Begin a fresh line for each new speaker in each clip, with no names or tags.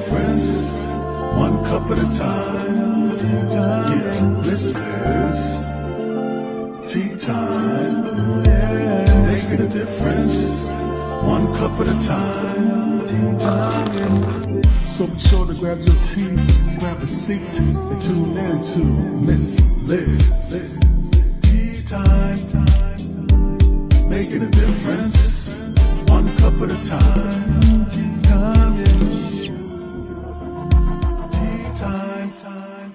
difference, one cup at a time. Yeah, this is tea time. Yeah, making a difference, one cup at a time. Tea time. So be sure to grab your tea, grab a seat, and tune in to Miss Liz. Tea time, making a difference, one cup at a time. Tea time, yeah. Tea time, time.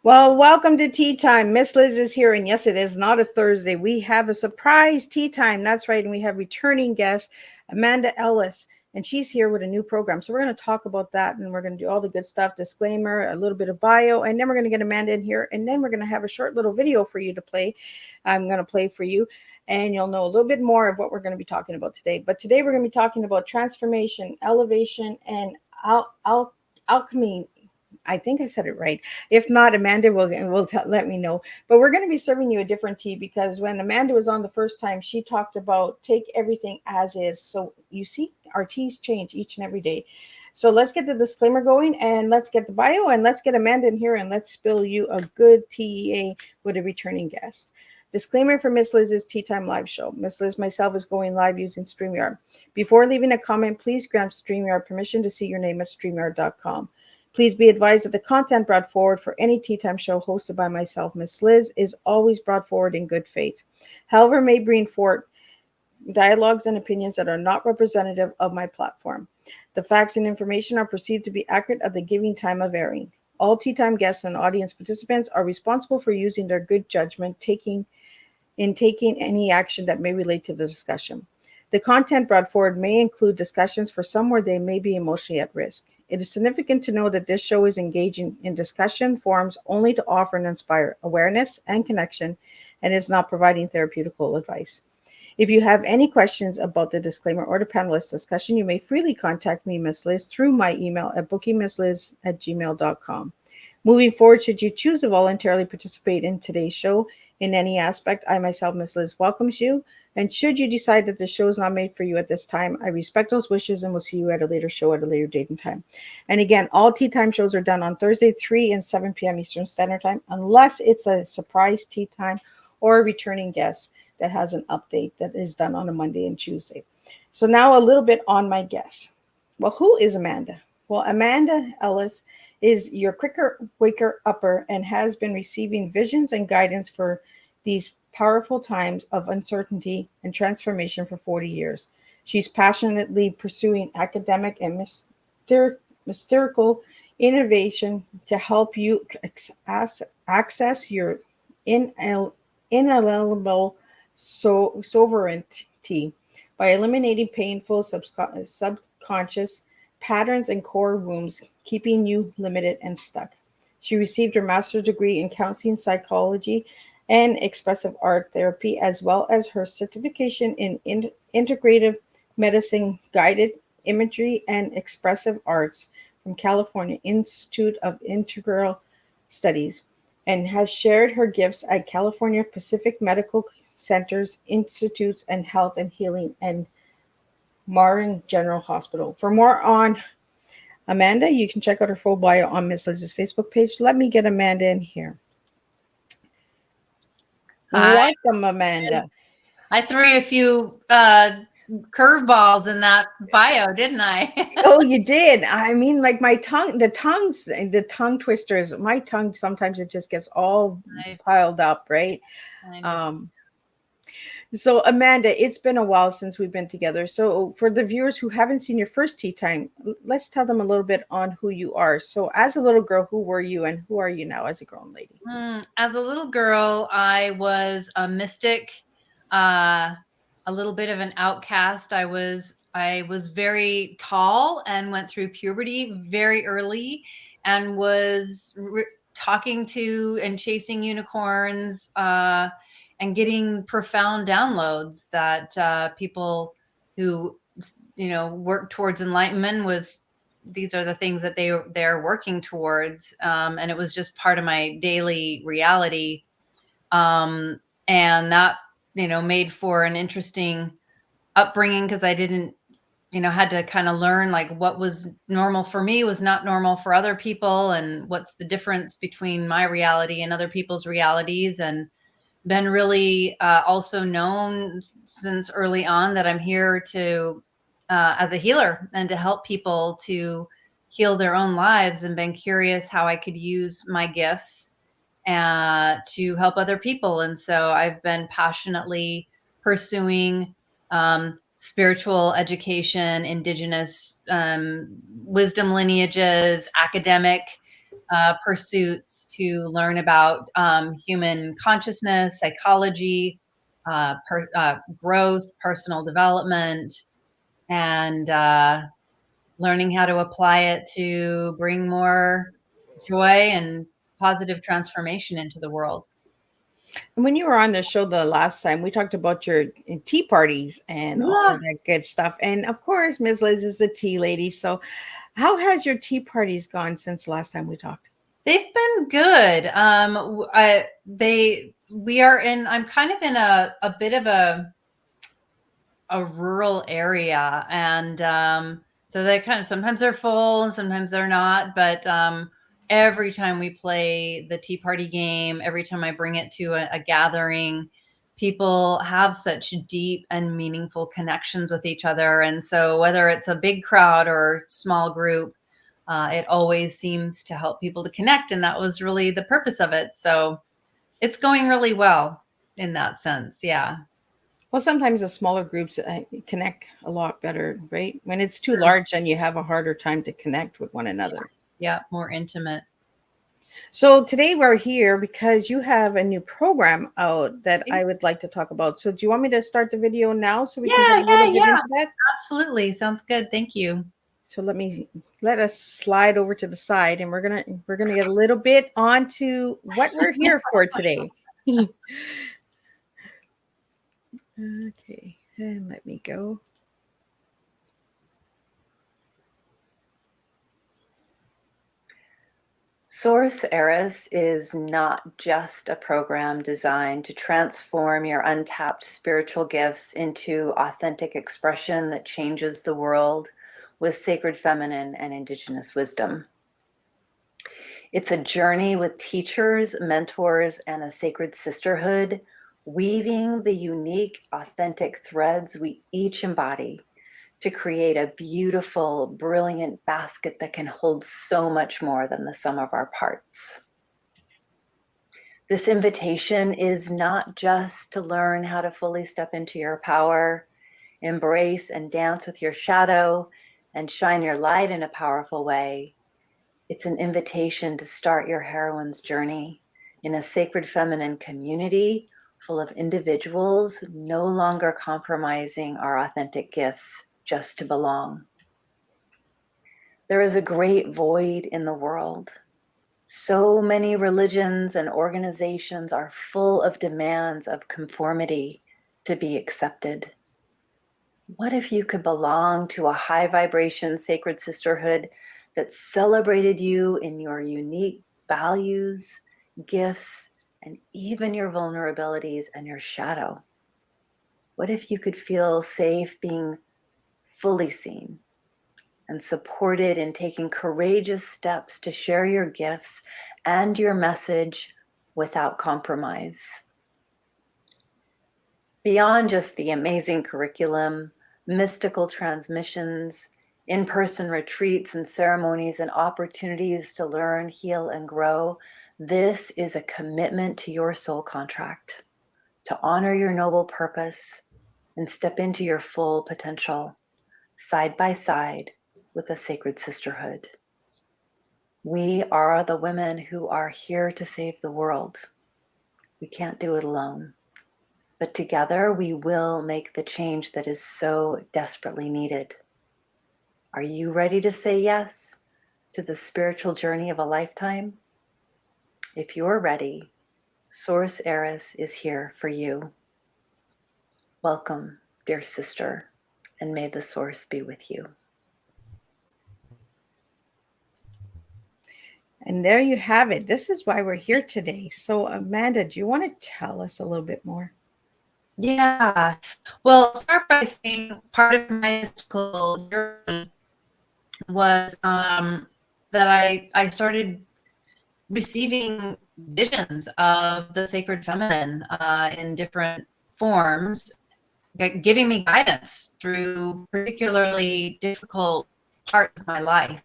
Well, welcome to Tea Time. Miss Liz is here, and yes, it is not a Thursday. We have a surprise tea time. That's right, and we have returning guest Amanda Elo'esh, and she's here with a new program. So we're going to talk about that, and we're going to do all the good stuff, disclaimer, a little bit of bio, and then we're going to get Amanda in here, and then we're going to have a short little video for you to play. I'm going to play for you, and you'll know a little bit more of what we're going to be talking about today. But today we're going to be talking about transformation, elevation, and alchemy. I think I said it right. If not, Amanda will let me know. But we're going to be serving you a different tea because when Amanda was on the first time, she talked about take everything as is. So you see, our teas change each and every day. So let's get the disclaimer going and let's get the bio and let's get Amanda in here and let's spill you a good TEA with a returning guest. Disclaimer for Miss Liz's Tea Time live show. Miss Liz myself is going live using StreamYard. Before leaving a comment, please grant StreamYard permission to see your name at StreamYard.com. Please be advised that the content brought forward for any Tea Time show hosted by myself, Miss Liz, is always brought forward in good faith. However, may bring forth dialogues and opinions that are not representative of my platform. The facts and information are perceived to be accurate at the given time of airing. All Tea Time guests and audience participants are responsible for using their good judgment taking any action that may relate to the discussion. The content brought forward may include discussions for some where they may be emotionally at risk. It is significant to know that this show is engaging in discussion forums only to offer and inspire awareness and connection and is not providing therapeutical advice. If you have any questions about the disclaimer or the panelist discussion, you may freely contact me, Ms. Liz, through my email at bookingmissliz@gmail.com. Moving forward, should you choose to voluntarily participate in today's show in any aspect, I myself, Ms. Liz, welcomes you. And should you decide that the show is not made for you at this time, I respect those wishes and will see you at a later show at a later date and time. And again, all Tea Time shows are done on Thursday, 3 and 7 p.m. Eastern Standard Time, unless it's a surprise tea time or a returning guest that has an update that is done on a Monday and Tuesday. So now a little bit on my guest. Well, who is Amanda? Well, Amanda Elo'esh is your quicker waker upper and has been receiving visions and guidance for these powerful times of uncertainty and transformation for 40 years. She's passionately pursuing academic and mystical innovation to help you access your inalienable sovereignty by eliminating painful subconscious patterns and core wounds, keeping you limited and stuck. She received her master's degree in counseling psychology and expressive art therapy, as well as her certification in integrative medicine, guided imagery, and expressive arts from California Institute of Integral Studies, and has shared her gifts at California Pacific Medical Centers, Institutes, and Health and Healing, and Marin General Hospital. For more on Amanda, you can check out her full bio on Miss Liz's Facebook page. Let me get Amanda in here.
Hi.
Welcome, Amanda.
I threw you a few curveballs in that bio, didn't I?
Oh, you did. I mean, like the tongue twisters, my tongue, sometimes it just gets all piled up, right? So Amanda, it's been a while since we've been together. So for the viewers who haven't seen your first Tea Time, let's tell them a little bit on who you are. So as a little girl, who were you and who are you now as a grown lady?
As a little girl, I was a mystic, a little bit of an outcast. I was very tall and went through puberty very early and was talking to and chasing unicorns, and getting profound downloads that people who, work towards enlightenment these are the things that they're working towards. And it was just part of my daily reality. And that made for an interesting upbringing, because I didn't, had to kind of learn like what was normal for me was not normal for other people, and what's the difference between my reality and other people's realities. And been really also known since early on that I'm here to as a healer and to help people to heal their own lives, and been curious how I could use my gifts to help other people. And so I've been passionately pursuing spiritual education, indigenous wisdom lineages, academic pursuits to learn about human consciousness, psychology, growth, personal development, and learning how to apply it to bring more joy and positive transformation into the world.
And when you were on the show the last time, we talked about your tea parties and all
Yeah,
of that good stuff. And of course, Ms. Liz is a tea lady. So, how has your tea parties gone since the last time we talked?
they've been good. We are in. I'm kind of in a bit of a rural area, and so they kind of, sometimes they're full and sometimes they're not. But every time we play the tea party game, every time I bring it to a gathering, people have such deep and meaningful connections with each other. And so whether it's a big crowd or small group, it always seems to help people to connect. And that was really the purpose of it. So it's going really well in that sense. Yeah.
Well, sometimes the smaller groups connect a lot better, right? When it's too
Sure.
large, then you have a harder time to connect with one another.
Yeah. More intimate.
So today we're here because you have a new program out that I would like to talk about. So do you want me to start the video now so we can get a little bit into that?
Absolutely. Sounds good. Thank you.
So let us slide over to the side, and we're gonna get a little bit onto what we're here for today. Okay, and let me go.
Source Eris is not just a program designed to transform your untapped spiritual gifts into authentic expression that changes the world with sacred feminine and indigenous wisdom. It's a journey with teachers, mentors, and a sacred sisterhood, weaving the unique, authentic threads we each embody to create a beautiful, brilliant basket that can hold so much more than the sum of our parts. This invitation is not just to learn how to fully step into your power, embrace and dance with your shadow, and shine your light in a powerful way. It's an invitation to start your heroine's journey in a sacred feminine community full of individuals no longer compromising our authentic gifts just to belong. There is a great void in the world. So many religions and organizations are full of demands of conformity to be accepted. What if you could belong to a high vibration sacred sisterhood that celebrated you in your unique values, gifts, and even your vulnerabilities and your shadow? What if you could feel safe being fully seen and supported in taking courageous steps to share your gifts and your message without compromise? Beyond just the amazing curriculum, mystical transmissions, in-person retreats and ceremonies, and opportunities to learn, heal, and grow, this is a commitment to your soul contract, to honor your noble purpose and step into your full potential, side by side with a sacred sisterhood. We are the women who are here to save the world. We can't do it alone, but together we will make the change that is so desperately needed. Are you ready to say yes to the spiritual journey of a lifetime? If you're ready, Source Eris is here for you. Welcome, dear sister, and may the source be with you.
And there you have it. This is why we're here today. So, Amanda, do you want to tell us a little bit more?
Yeah. Well, I'll start by saying part of my mystical journey was that I started receiving visions of the sacred feminine in different forms, giving me guidance through particularly difficult parts of my life.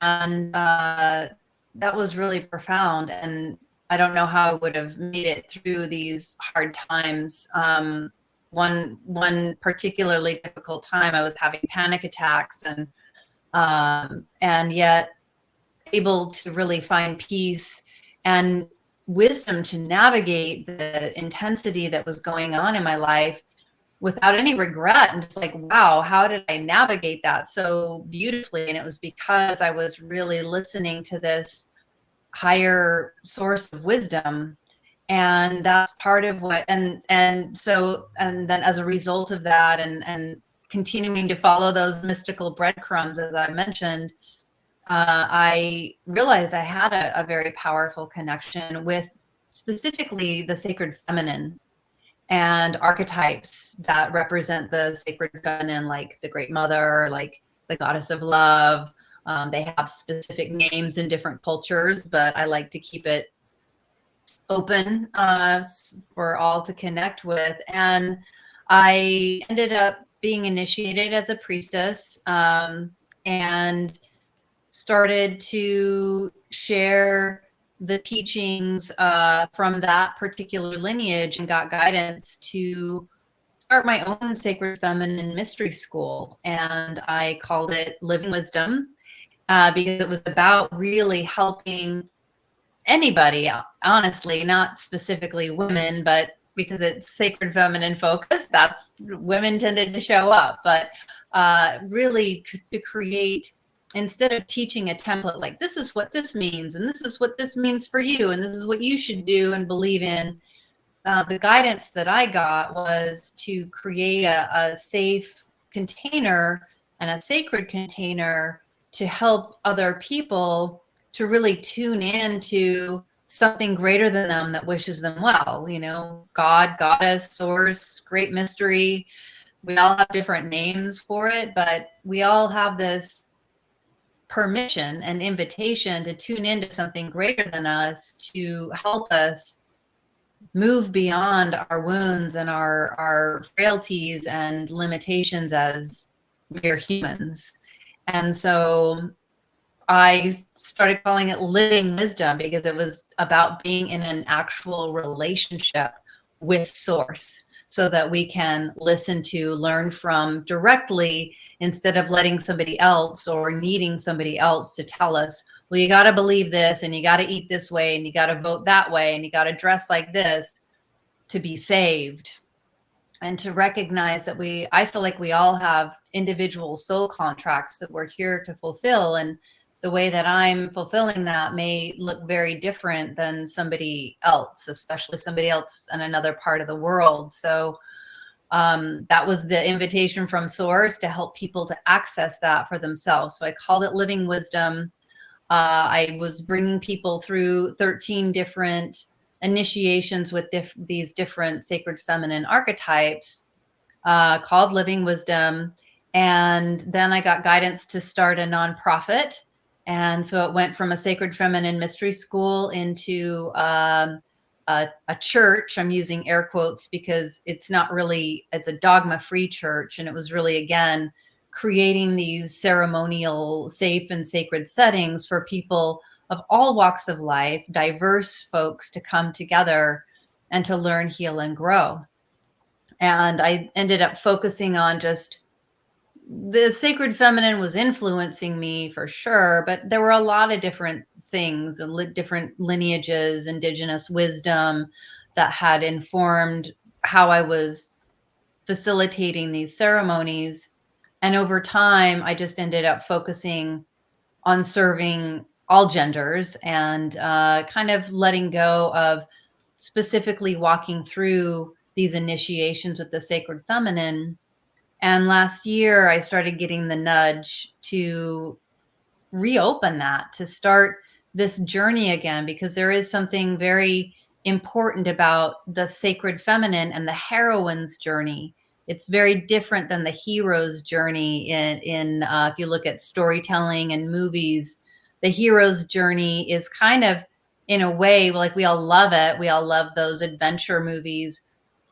And that was really profound. And I don't know how I would have made it through these hard times. One particularly difficult time, I was having panic attacks, and yet able to really find peace and wisdom to navigate the intensity that was going on in my life without any regret, and just like, wow, how did I navigate that so beautifully? And it was because I was really listening to this higher source of wisdom. And that's part of what, and then as a result of that, and continuing to follow those mystical breadcrumbs, as I mentioned, I realized I had a very powerful connection with specifically the sacred feminine and archetypes that represent the sacred feminine, like the Great Mother, like the Goddess of Love. They have specific names in different cultures, but I like to keep it open for all to connect with. And I ended up being initiated as a priestess, and started to share the teachings from that particular lineage, and got guidance to start my own sacred feminine mystery school. And I called it Living Wisdom because it was about really helping anybody, honestly, not specifically women, but because it's sacred feminine focus, that's women tended to show up. But really to create, instead of teaching a template like this is what this means, and this is what this means for you, and this is what you should do and believe in, the guidance that I got was to create a safe container and a sacred container to help other people to really tune in to something greater than them that wishes them well. You know, God, goddess, source, great mystery. We all have different names for it, but we all have this permission and invitation to tune into something greater than us to help us move beyond our wounds and our frailties and limitations as mere humans. And so I started calling it Living Wisdom because it was about being in an actual relationship with Source, so that we can listen to, learn from directly, instead of letting somebody else or needing somebody else to tell us, well, you got to believe this, and you got to eat this way, and you got to vote that way, and you got to dress like this to be saved. And to recognize that I feel like we all have individual soul contracts that we're here to fulfill. And the way that I'm fulfilling that may look very different than somebody else, especially somebody else in another part of the world. So that was the invitation from Source, to help people to access that for themselves. So I called it Living Wisdom. I was bringing people through 13 different initiations with these different sacred feminine archetypes, called Living Wisdom. And then I got guidance to start a nonprofit. And so it went from a sacred feminine mystery school into a church. I'm using air quotes because it's not really, it's a dogma-free church. And it was really, again, creating these ceremonial, safe and sacred settings for people of all walks of life, diverse folks, to come together and to learn, heal, and grow. And I ended up focusing on just the sacred feminine was influencing me for sure, but there were a lot of different things, different lineages, indigenous wisdom that had informed how I was facilitating these ceremonies. And over time, I just ended up focusing on serving all genders, and kind of letting go of specifically walking through these initiations with the sacred feminine. And last year, I started getting the nudge to reopen that, to start this journey again, because there is something very important about the sacred feminine and the heroine's journey. It's very different than the hero's journey in if you look at storytelling and movies. The hero's journey is kind of, in a way, like, we all love it. We all love those adventure movies,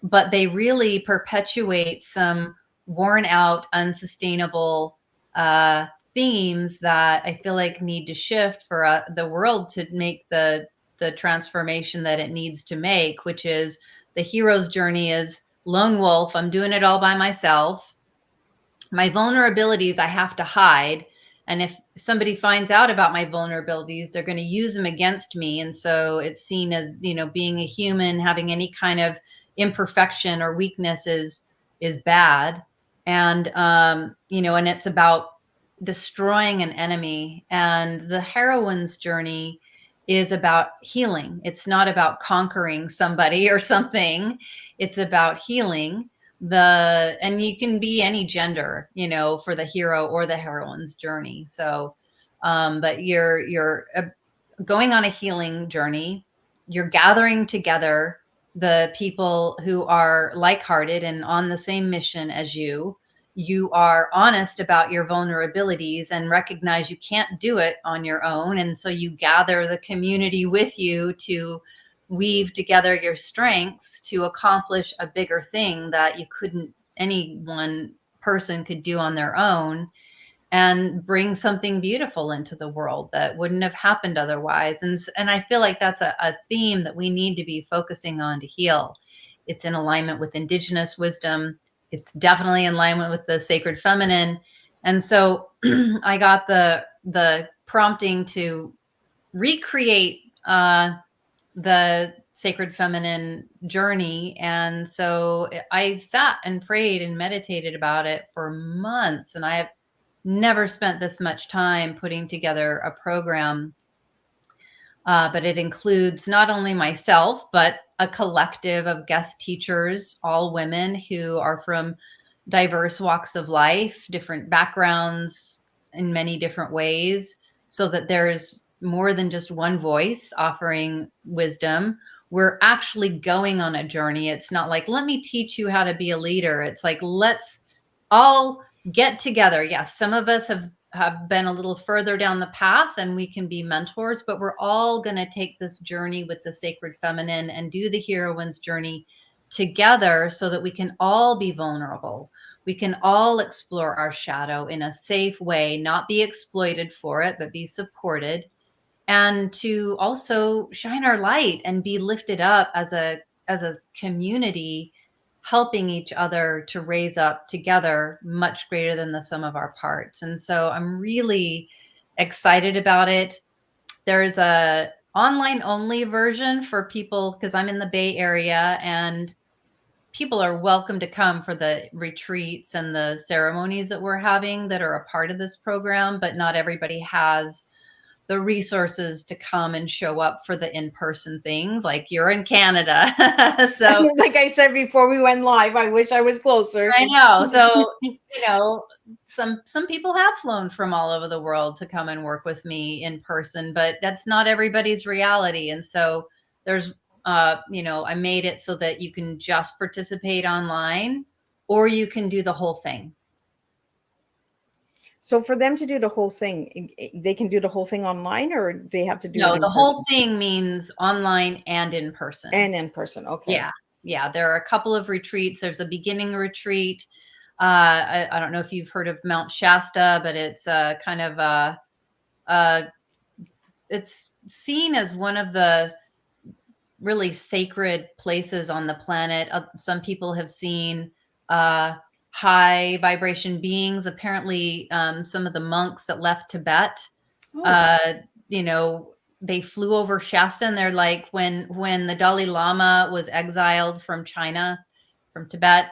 but they really perpetuate some worn out, unsustainable themes that I feel like need to shift for the world to make the transformation that it needs to make, which is the hero's journey is lone wolf. I'm doing it all by myself. My vulnerabilities I have to hide. And if somebody finds out about my vulnerabilities, they're going to use them against me. And so it's seen as, being a human, having any kind of imperfection or weakness is bad. And, and it's about destroying an enemy. And the heroine's journey is about healing. It's not about conquering somebody or something. It's about healing. And you can be any gender, for the hero or the heroine's journey. So, but you're going on a healing journey. You're gathering together the people who are like-hearted and on the same mission as you. You are honest about your vulnerabilities and recognize you can't do it on your own. And so you gather the community with you to weave together your strengths to accomplish a bigger thing that any one person could do on their own, and bring something beautiful into the world that wouldn't have happened otherwise. And I feel like that's a theme that we need to be focusing on to heal. It's in alignment with Indigenous wisdom. It's definitely in alignment with the sacred feminine. And so I got the prompting to recreate the sacred feminine journey. And so I sat and prayed and meditated about it for months. And I have never spent this much time putting together a program. But it includes not only myself, but a collective of guest teachers, all women who are from diverse walks of life, different backgrounds in many different ways, so that there's more than just one voice offering wisdom. We're actually going on a journey. It's not like, let me teach you how to be a leader. It's like, let's all get together. Yes, some of us have been a little further down the path and we can be mentors, but we're all going to take this journey with the sacred feminine and do the heroine's journey together, so that we can all be vulnerable. We can all explore our shadow in a safe way, not be exploited for it, but be supported, and to also shine our light and be lifted up as a community, helping each other to raise up together much greater than the sum of our parts. And so I'm really excited about it. There's a online only version for people, because I'm in the Bay Area, and people are welcome to come for the retreats and the ceremonies that we're having that are a part of this program, but not everybody has the resources to come and show up for the in-person things. Like, you're in Canada. So
like I said before we went live, I wish I was closer.
I know. So, some people have flown from all over the world to come and work with me in person, but that's not everybody's reality. And so there's, I made it so that you can just participate online, or you can do the whole thing.
So for them to do the whole thing, they can do the whole thing online, or they have to do it in
the
person?
whole thing means online and in person.
And in person. Okay.
Yeah. There are a couple of retreats. There's a beginning retreat. I don't know if you've heard of Mount Shasta, but it's kind of it's seen as one of the really sacred places on the planet. Some people have seen high vibration beings. Apparently, some of the monks that left Tibet, they flew over Shasta, and they're like, when the Dalai Lama was exiled from China, from Tibet,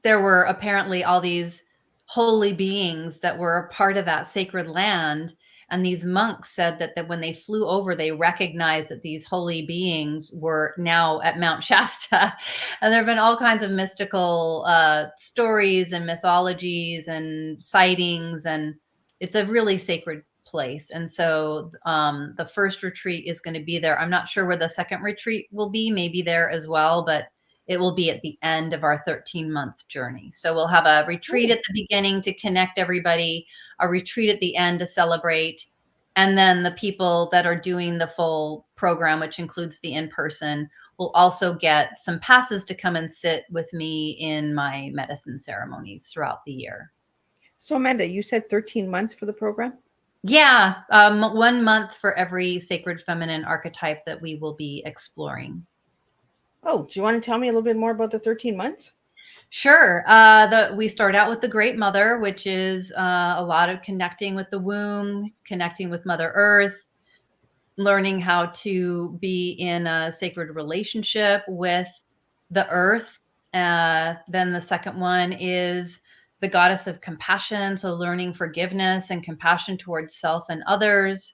there were apparently all these holy beings that were a part of that sacred land. And these monks said that when they flew over, they recognized that these holy beings were now at Mount Shasta. And there have been all kinds of mystical stories and mythologies and sightings. And it's a really sacred place. And so the first retreat is going to be there. I'm not sure where the second retreat will be, maybe there as well, but it will be at the end of our 13-month journey. So we'll have a retreat at the beginning to connect everybody, a retreat at the end to celebrate. And then the people that are doing the full program, which includes the in-person, will also get some passes to come and sit with me in my medicine ceremonies throughout the year.
So Amanda, you said 13 months for the program?
Yeah, 1 month for every sacred feminine archetype that we will be exploring.
Oh, do you want to tell me a little bit more about the 13 months?
Sure. We start out with the Great Mother, which is a lot of connecting with the womb, connecting with Mother Earth, learning how to be in a sacred relationship with the earth. Then the second one is the goddess of compassion. So learning forgiveness and compassion towards self and others,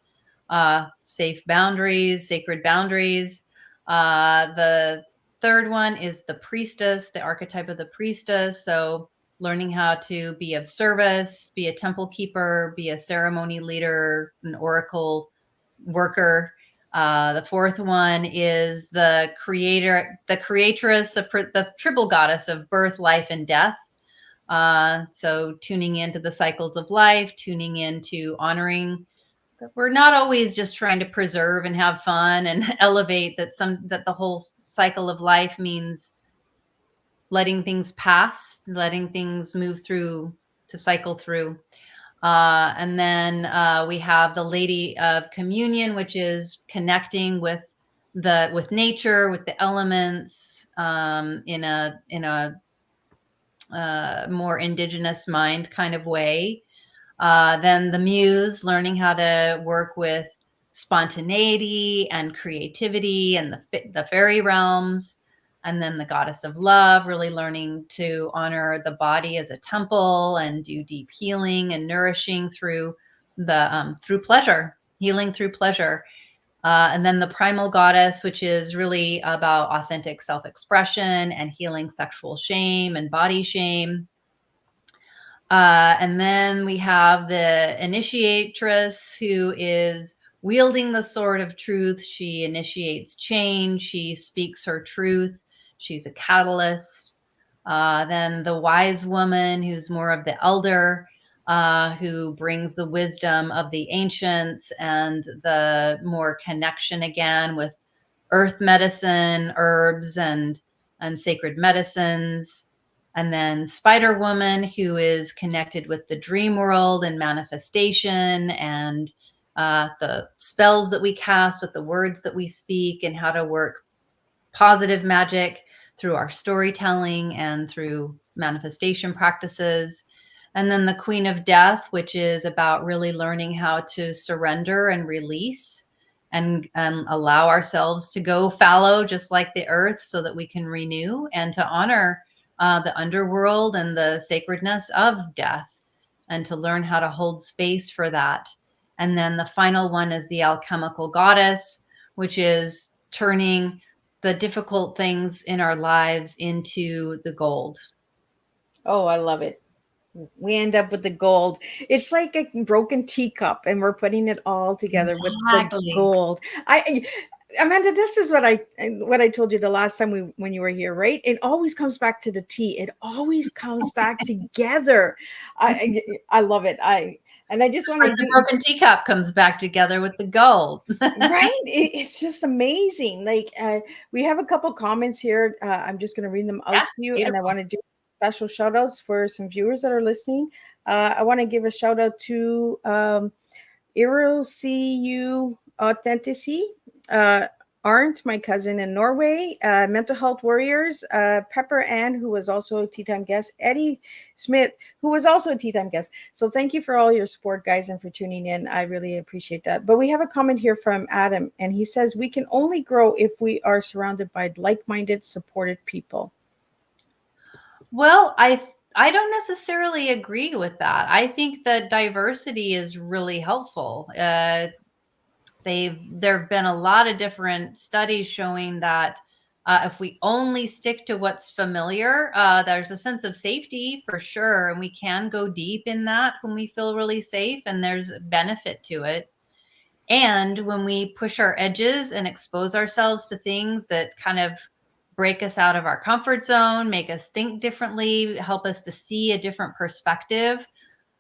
safe boundaries, sacred boundaries. The third one is the priestess, the archetype of the priestess. So learning how to be of service, be a temple keeper, be a ceremony leader, an oracle worker. The fourth one is the creatress, the triple goddess of birth, life, and death. So tuning into the cycles of life, tuning into honoring that we're not always just trying to preserve and have fun and elevate, that the whole cycle of life means letting things pass, letting things move through, to cycle through. And then we have the Lady of Communion, which is connecting with nature, with the elements, in a more indigenous mind kind of way. Then the Muse, learning how to work with spontaneity and creativity and the fairy realms. And then the Goddess of Love, really learning to honor the body as a temple and do deep healing and nourishing through through pleasure, healing through pleasure. And then the Primal Goddess, which is really about authentic self-expression and healing sexual shame and body shame. And then we have the Initiatress, who is wielding the sword of truth. She initiates change. She speaks her truth. She's a catalyst. Then the Wise Woman, who's more of the elder, who brings the wisdom of the ancients and the more connection again with earth medicine, herbs, and sacred medicines. And then Spider Woman, who is connected with the dream world and manifestation and the spells that we cast with the words that we speak, and how to work positive magic through our storytelling and through manifestation practices. And then the Queen of Death, which is about really learning how to surrender and release and allow ourselves to go fallow, just like the earth, so that we can renew, and to honor the underworld and the sacredness of death, and to learn how to hold space for that. And then the final one is the Alchemical Goddess, which is turning the difficult things in our lives into the gold.
Oh, I love it. We end up with the gold. It's like a broken teacup, and we're putting it all together with the gold. Amanda, this is what I told you the last time when you were here, right? It always comes back to the tea. It always comes back together. I love it. And I just want to
the broken teacup comes back together with the gold.
Right? It's just amazing. Like we have a couple comments here. I'm just going to read them out to you,
beautiful.
and I want to do special shout outs for some viewers that are listening. I want to give a shout out to Irocu Authenticity, Arndt, my cousin in Norway, Mental Health Warriors, Pepper Ann, who was also a Tea Time guest, Eddie Smith, who was also a Tea Time guest. So thank you for all your support, guys, and for tuning in. I really appreciate that. But we have a comment here from Adam, and he says, we can only grow if we are surrounded by like-minded, supported people.
Well, I don't necessarily agree with that. I think that diversity is really helpful. There have been a lot of different studies showing that If we only stick to what's familiar, there's a sense of safety for sure. And we can go deep in that when we feel really safe, and there's a benefit to it. And when we push our edges and expose ourselves to things that kind of break us out of our comfort zone, make us think differently, help us to see a different perspective,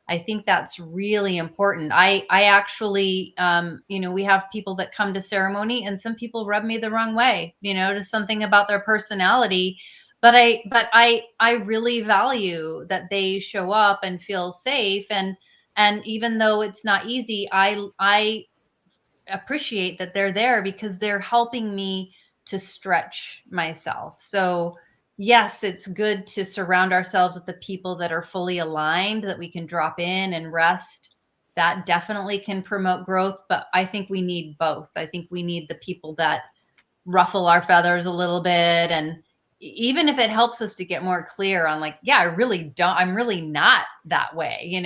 I think that's really important. I actually, we have people that come to ceremony, and some people rub me the wrong way, just something about their personality. But I really value that they show up and feel safe. And even though it's not easy, I appreciate that they're there because they're helping me to stretch myself. So yes, it's good to surround ourselves with the people that are fully aligned, that we can drop in and rest. That definitely can promote growth, but I think we need both. I think we need the people that ruffle our feathers a little bit, and even if it helps us to get more clear on, like, yeah, I'm really not that way,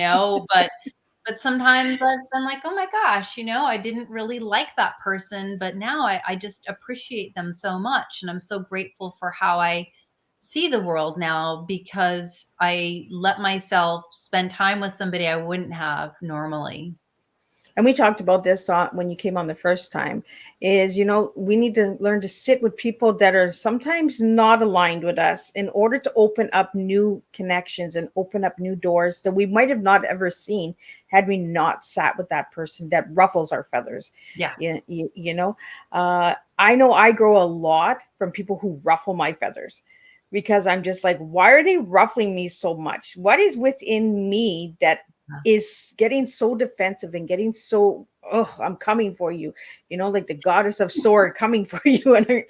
but sometimes I've been like, oh my gosh, I didn't really like that person, but now I just appreciate them so much. And I'm so grateful for how I see the world now, because I let myself spend time with somebody I wouldn't have normally.
And we talked about this when you came on the first time, is, we need to learn to sit with people that are sometimes not aligned with us in order to open up new connections and open up new doors that we might have not ever seen had we not sat with that person that ruffles our feathers.
Yeah.
I know I grow a lot from people who ruffle my feathers, because I'm just like, why are they ruffling me so much? What is within me that is getting so defensive and getting so, oh, I'm coming for you, like the goddess of sword coming for you. And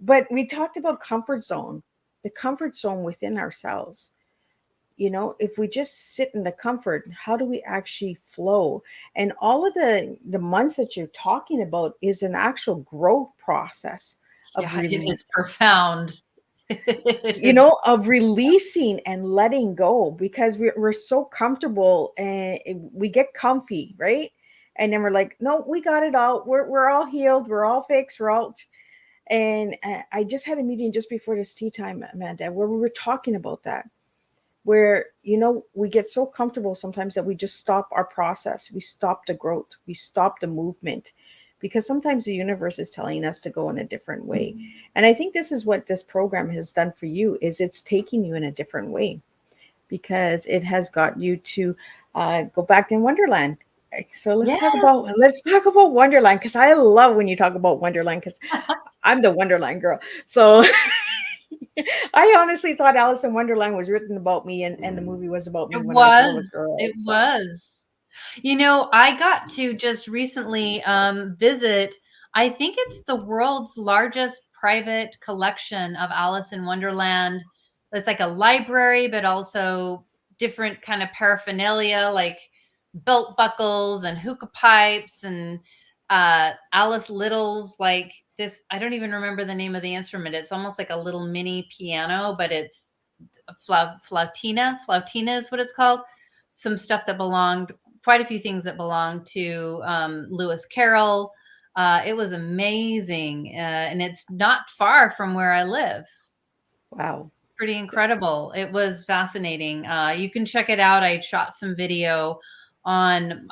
but we talked about comfort zone, the comfort zone within ourselves. If we just sit in the comfort, how do we actually flow? And all of the months that you're talking about is an actual growth process of
Yeah, it is profound.
of releasing and letting go, because we're so comfortable and we get comfy, right? And then we're like, no, we got it all. We're all healed. We're all fixed. We're all. And I just had a meeting just before this tea time, Amanda, where we were talking about that, where, we get so comfortable sometimes that we just stop our process. We stop the growth. We stop the movement, because sometimes the universe is telling us to go in a different way. And I think this is what this program has done for you, is it's taking you in a different way, because it has got you to go back in Wonderland. So let's talk about Wonderland, because I love when you talk about Wonderland, because I'm the Wonderland girl. So I honestly thought Alice in Wonderland was written about me, and the movie was about me when I was a little girl.
It was. I got to just recently visit, I think it's the world's largest private collection of Alice in Wonderland. It's like a library, but also different kind of paraphernalia, like belt buckles and hookah pipes and Alice Little's, like this. I don't even remember the name of the instrument. It's almost like a little mini piano, but it's flautina is what it's called. Some stuff that belonged, quite a few things that belonged to Lewis Carroll. It was amazing. And it's not far from where I live.
Wow.
Pretty incredible. It was fascinating. You can check it out. I shot some video on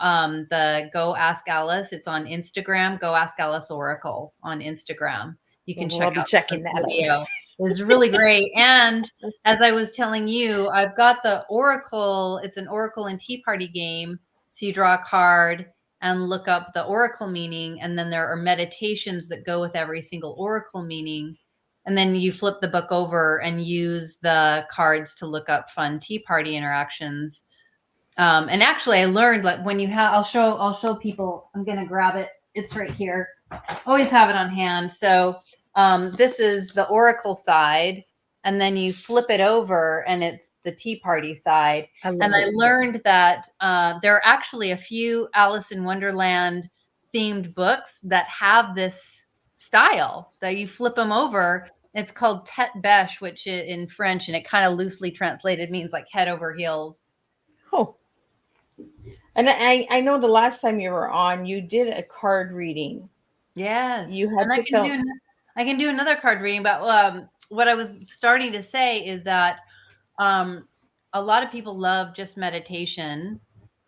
the Go Ask Alice. It's on Instagram, Go Ask Alice Oracle on Instagram. You can
I'll be checking that
video. It was really great. And as I was telling you, I've got the Oracle. It's an Oracle and Tea Party game. So you draw a card and look up the Oracle meaning. And then there are meditations that go with every single Oracle meaning. And then you flip the book over and use the cards to look up fun tea party interactions. And actually, I learned that when you have, I'll show people. I'm gonna grab it. It's right here. Always have it on hand. So this is the Oracle side, and then you flip it over, and it's the tea party side. I learned that there are actually a few Alice in Wonderland themed books that have this style that you flip them over. It's called tête bêche, which in French, and it kind of loosely translated means like head over heels.
Oh. And I know the last time you were on, you did a card reading.
Yes.
You had
I can do another card reading, but what I was starting to say is that a lot of people love just meditation.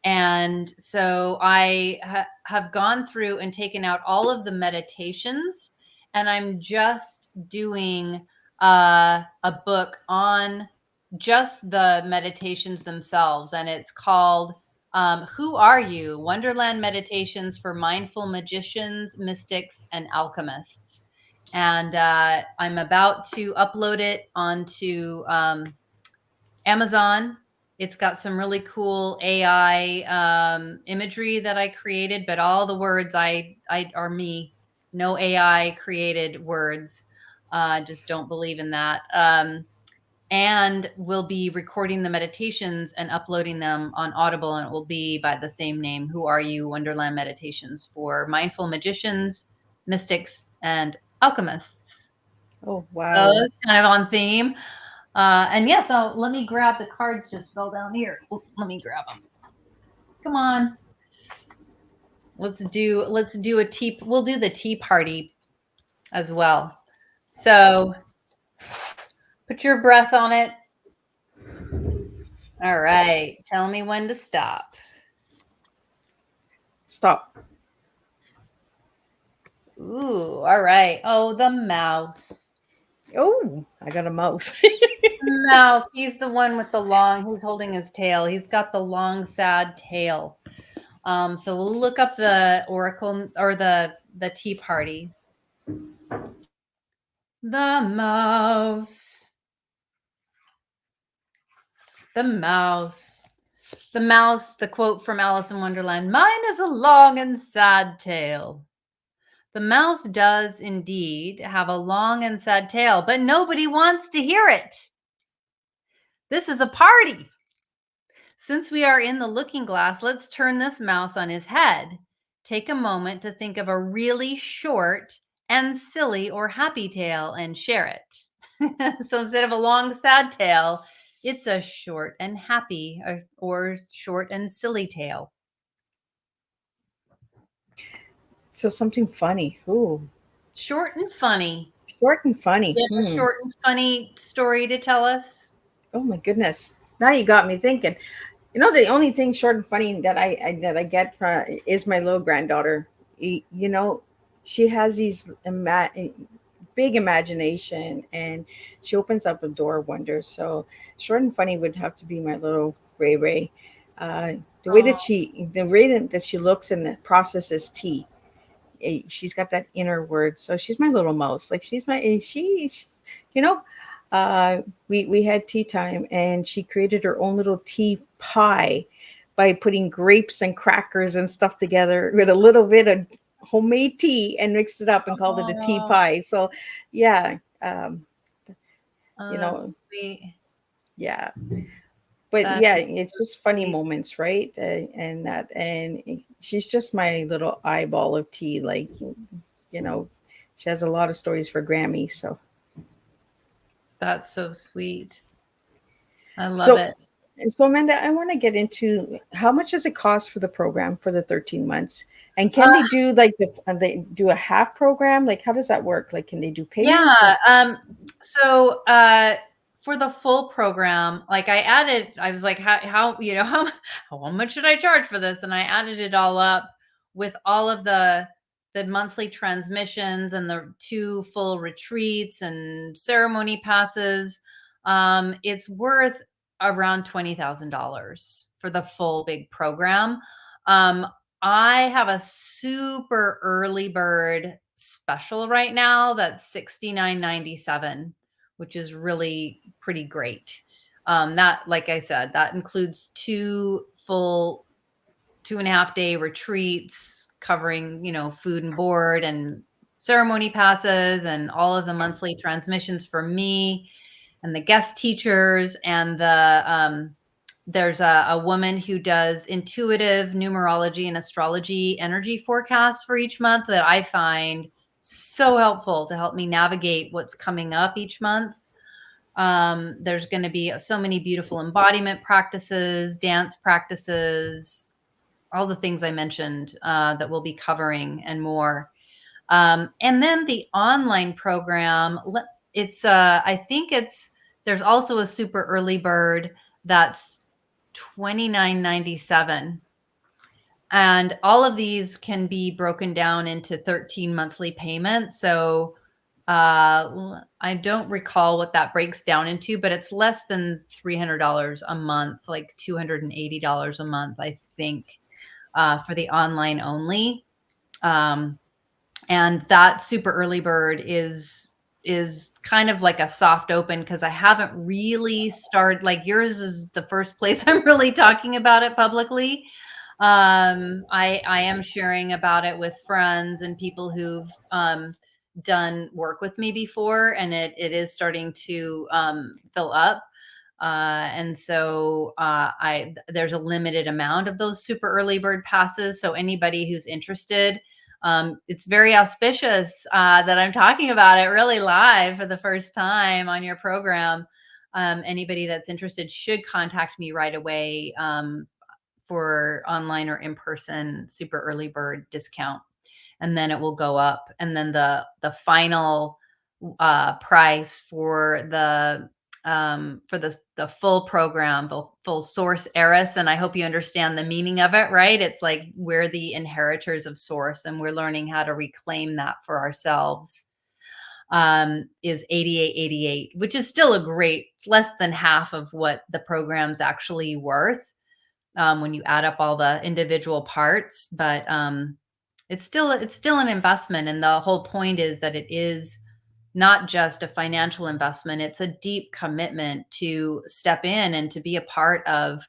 And so I have gone through and taken out all of the meditations, and I'm just doing a book on just the meditations themselves. And it's called Who Are You? Wonderland Meditations for Mindful Magicians, Mystics, and Alchemists. And I'm about to upload it onto Amazon. It's got some really cool AI imagery that I created, but all the words I are me. No AI created words. Just don't believe in that. And we'll be recording the meditations and uploading them on Audible, and it will be by the same name, Who Are You? Wonderland Meditations for Mindful Magicians, Mystics, and Alchemists.
Oh,
So
wow.
it's kind of on theme. And yeah, so let me grab the cards, just fell down here. Let me grab them. Come on. Let's do a tea. We'll do the tea party as well. So put your breath on it. All right. Tell me when to stop.
Stop.
Ooh, all right. Oh, the mouse.
Oh, I got a mouse.
Mouse. He's the one with the long, he's holding his tail. He's got the long, sad tail. So we'll look up the oracle or the tea party. The mouse. The mouse. The mouse, the quote from Alice in Wonderland, mine is a long and sad tale. The mouse does indeed have a long and sad tale, but nobody wants to hear it. This is a party. Since we are in the looking glass, let's turn this mouse on his head. Take a moment to think of a really short and silly or happy tale and share it. So instead of a long, sad tale, it's a short and happy or short and silly tale.
So something funny. Ooh,
Short and funny.
short and funny.
You have a short and funny story to tell us?
Oh my goodness. Now you got me thinking. You know, the only thing short and funny that I get from is my little granddaughter. You know, she has these big imagination, and she opens up a door of wonders. So short and funny would have to be my little Ray Ray. The way that she looks and processes tea. She's got that inner word. So she's my little mouse. Like you know, we had tea time, and she created her own little tea pie by putting grapes and crackers and stuff together with a little bit of homemade tea and mixed it up and called it a tea
Oh,
pie. So yeah, you
that's
know,
sweet.
yeah. But
That
yeah,
is
it's just funny
sweet.
moments, right? And she's just my little eyeball of tea. Like, you know, she has a lot of stories for Grammy. So
That's so sweet. I love
so
it.
so Amanda, I want to get into how much does it cost for the program for the 13 months? And can
Uh,
they do like they do a half program? Like, how does that work? Like, can they do payments?
yeah.
Like,
So for the full program, like I was like, how how much should I charge for this? And I added it all up with all of the monthly transmissions and the 2 full retreats and ceremony passes. It's worth around $20,000 for the full big program. Um, I have a super early bird special right now that's $69.97, which is really pretty great. That, like I said, that includes 2 full 2.5-day retreats covering, food and board and ceremony passes and all of the monthly transmissions for me and the guest teachers and there's a woman who does intuitive numerology and astrology energy forecasts for each month that I find so helpful to help me navigate what's coming up each month. There's going to be so many beautiful embodiment practices, dance practices, all the things I mentioned that we'll be covering and more. And then the online program, it's I think there's also a super early bird that's $29.97. And all of these can be broken down into 13 monthly payments. So I don't recall what that breaks down into, but it's less than $300 a month, like $280 a month, I think, for the online only. And that super early bird is kind of like a soft open, because I haven't really started, like yours is the first place I'm really talking about it publicly. I am sharing about it with friends and people who've done work with me before, and it is starting to fill up. And so there's a limited amount of those super early bird passes. So anybody who's interested, it's very auspicious that I'm talking about it really live for the first time on your program. Anybody that's interested should contact me right away for online or in-person super early bird discount. And then it will go up. And then the final price for the full program, the full source heiress. And I hope you understand the meaning of it, right? It's like we're the inheritors of source, and we're learning how to reclaim that for ourselves. Is $88.88, which is still it's less than half of what the program's actually worth when you add up all the individual parts. But it's still an investment. And the whole point is that it is not just a financial investment. It's a deep commitment to step in and to be a part of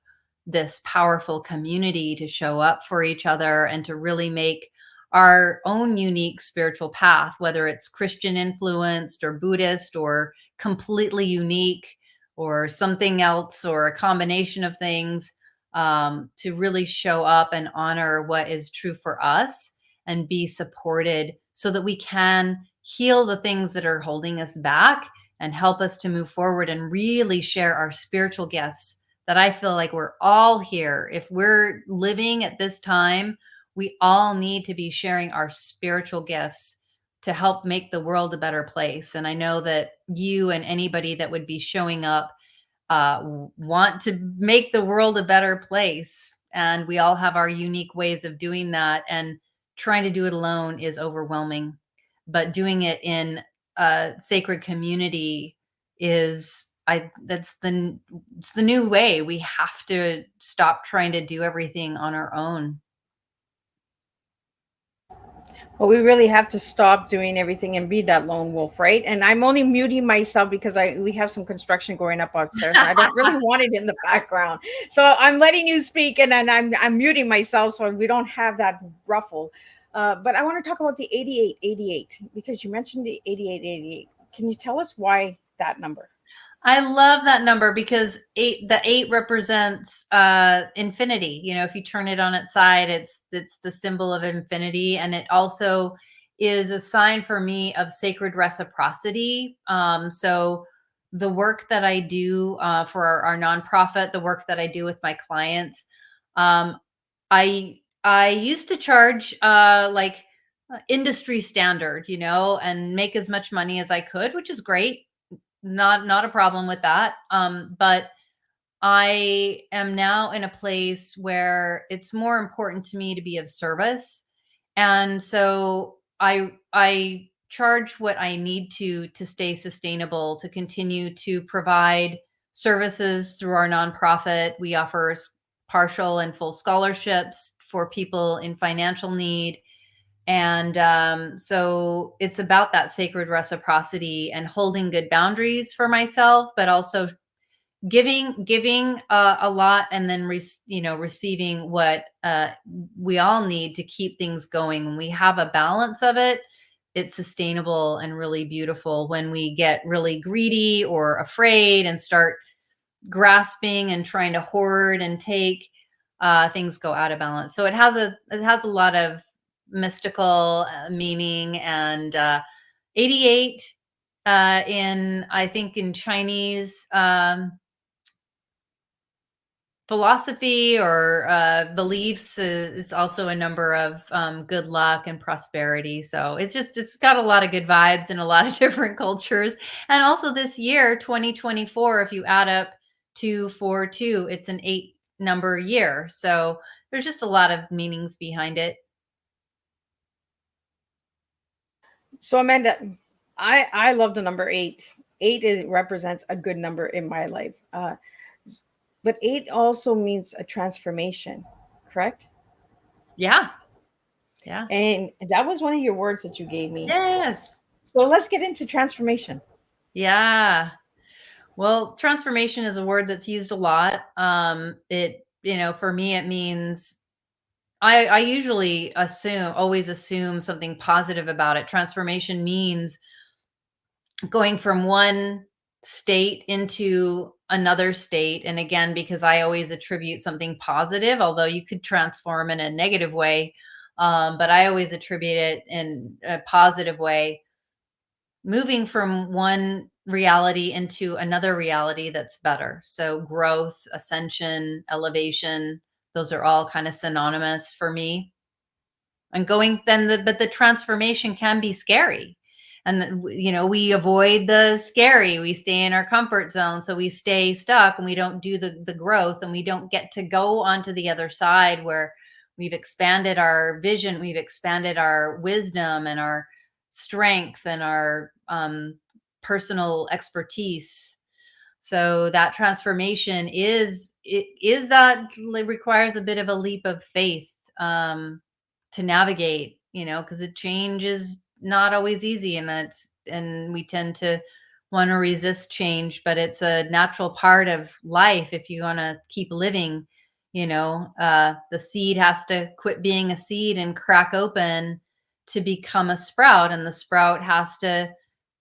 this powerful community, to show up for each other, and to really make our own unique spiritual path, whether it's Christian influenced or Buddhist or completely unique or something else or a combination of things, to really show up and honor what is true for us and be supported so that we can heal the things that are holding us back and help us to move forward and really share our spiritual gifts. That I feel like we're all here. If we're living at this time, we all need to be sharing our spiritual gifts to help make the world a better place. And I know that you and anybody that would be showing up want to make the world a better place. And we all have our unique ways of doing that. And trying to do it alone is overwhelming. But doing it in a sacred community it's the new way. We have to stop trying to do everything on our own.
Well, we really have to stop doing everything and be that lone wolf, right? And I'm only muting myself because we have some construction going up upstairs, and I don't really want it in the background. So I'm letting you speak, and then I'm muting myself so we don't have that ruffle. But I want to talk about the 8888 because you mentioned the 8888. Can you tell us why that number?
I love that number because the eight represents infinity. You know, if you turn it on its side, it's the symbol of infinity, and it also is a sign for me of sacred reciprocity. So the work that I do for our nonprofit, the work that I do with my clients, I used to charge like industry standard, you know, and make as much money as I could, which is great. Not a problem with that. But I am now in a place where it's more important to me to be of service. And so I charge what I need to stay sustainable, to continue to provide services through our nonprofit. We offer partial and full scholarships for people in financial need. And so it's about that sacred reciprocity and holding good boundaries for myself, but also giving a lot, and then receiving what we all need to keep things going. When we have a balance of it, it's sustainable and really beautiful. When we get really greedy or afraid and start grasping and trying to hoard and take, things go out of balance. So it has a lot of mystical meaning. And 88 in, I think, in Chinese, philosophy or beliefs is also a number of good luck and prosperity. So it's got a lot of good vibes in a lot of different cultures. And also this year, 2024, if you add up 242, it's an 8 number year. So there's just a lot of meanings behind it.
So Amanda, I love the number 8. 8 represents a good number in my life. But 8 also means a transformation, correct?
Yeah. Yeah.
And that was one of your words that you gave me.
Yes.
So let's get into transformation.
Yeah. Well, transformation is a word that's used a lot. For me, it means I usually always assume something positive about it. Transformation means going from one state into another state. And again, because I always attribute something positive, although you could transform in a negative way, but I always attribute it in a positive way, moving from one reality into another reality that's better. So growth, ascension, elevation, those are all kind of synonymous for me. And but the transformation can be scary. And we avoid the scary. We stay in our comfort zone, so we stay stuck and we don't do the growth, and we don't get to go onto the other side where we've expanded our vision, we've expanded our wisdom and our strength and our personal expertise. So that transformation requires a bit of a leap of faith to navigate, because it change is not always easy, and we tend to want to resist change, but it's a natural part of life if you want to keep living. The seed has to quit being a seed and crack open to become a sprout, and the sprout has to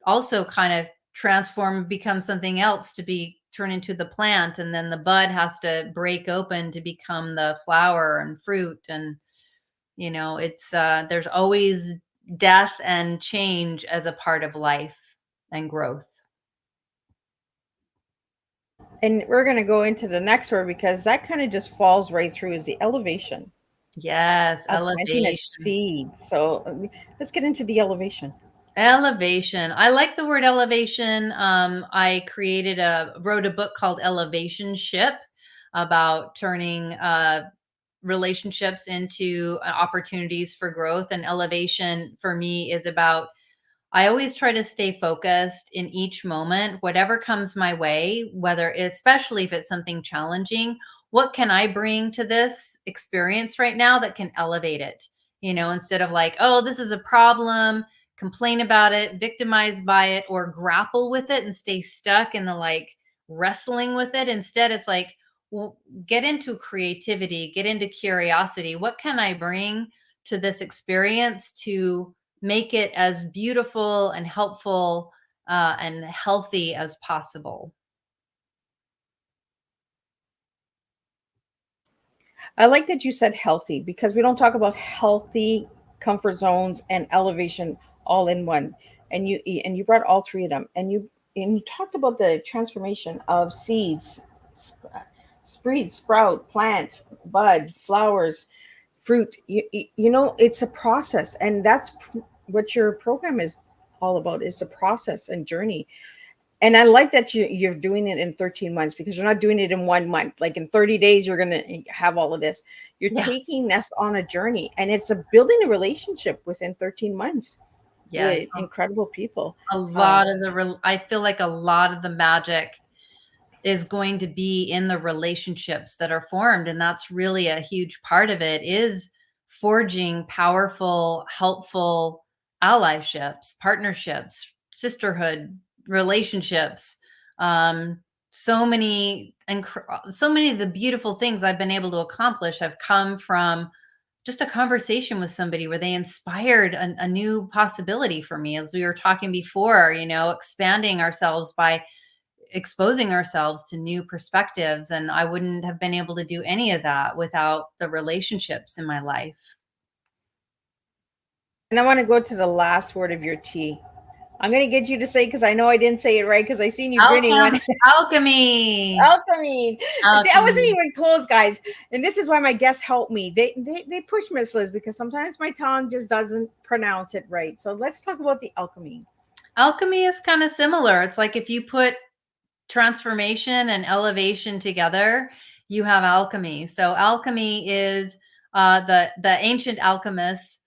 also kind of transform, become something else to be turn into the plant, and then the bud has to break open to become the flower and fruit. And it's there's always death and change as a part of life and growth.
And we're going to go into the next word because that kind of just falls right through, is the elevation
Yes,
of planting a
elevation.
seed. So let's get into the elevation.
Elevation. I like the word elevation. I wrote a book called Elevation Ship about turning relationships into opportunities for growth. And elevation for me is about, I always try to stay focused in each moment, whatever comes my way, especially if it's something challenging. What can I bring to this experience right now that can elevate it? Instead of like, oh, this is a problem, complain about it, victimize by it, or grapple with it and stay stuck in the like wrestling with it. Instead, it's like, well, get into creativity, get into curiosity. What can I bring to this experience to make it as beautiful and helpful and healthy as possible?
I like that you said healthy, because we don't talk about healthy comfort zones and elevation all in one. And you brought all three of them, and you talked about the transformation of seeds, sprout, plant, bud, flowers, fruit. It's a process, and that's what your program is all about, is the process and journey. And I like that you're doing it in 13 months, because you're not doing it in 1 month. Like in 30 days, you're going to have all of this. You're
Yeah.
taking us on a journey, and it's building a relationship within 13 months
Yes.
with incredible people.
I feel like a lot of the magic is going to be in the relationships that are formed. And that's really a huge part of it, is forging powerful, helpful allyships, partnerships, sisterhood relationships. So many of the beautiful things I've been able to accomplish have come from just a conversation with somebody where they inspired a new possibility for me. As we were talking before, expanding ourselves by exposing ourselves to new perspectives. And I wouldn't have been able to do any of that without the relationships in my life.
And I want to go to the last word of your T, I'm gonna get you to say, because I know I didn't say it right, because I seen you grinning when
Alchemy.
Alchemy. See, I wasn't
Alchemy.
even close, guys. And this is why my guests help me. They push Miss Liz, because sometimes my tongue just doesn't pronounce it right. So let's talk about the alchemy.
Alchemy is kind of similar. It's like if you put transformation and elevation together, you have alchemy. So alchemy is the ancient alchemists.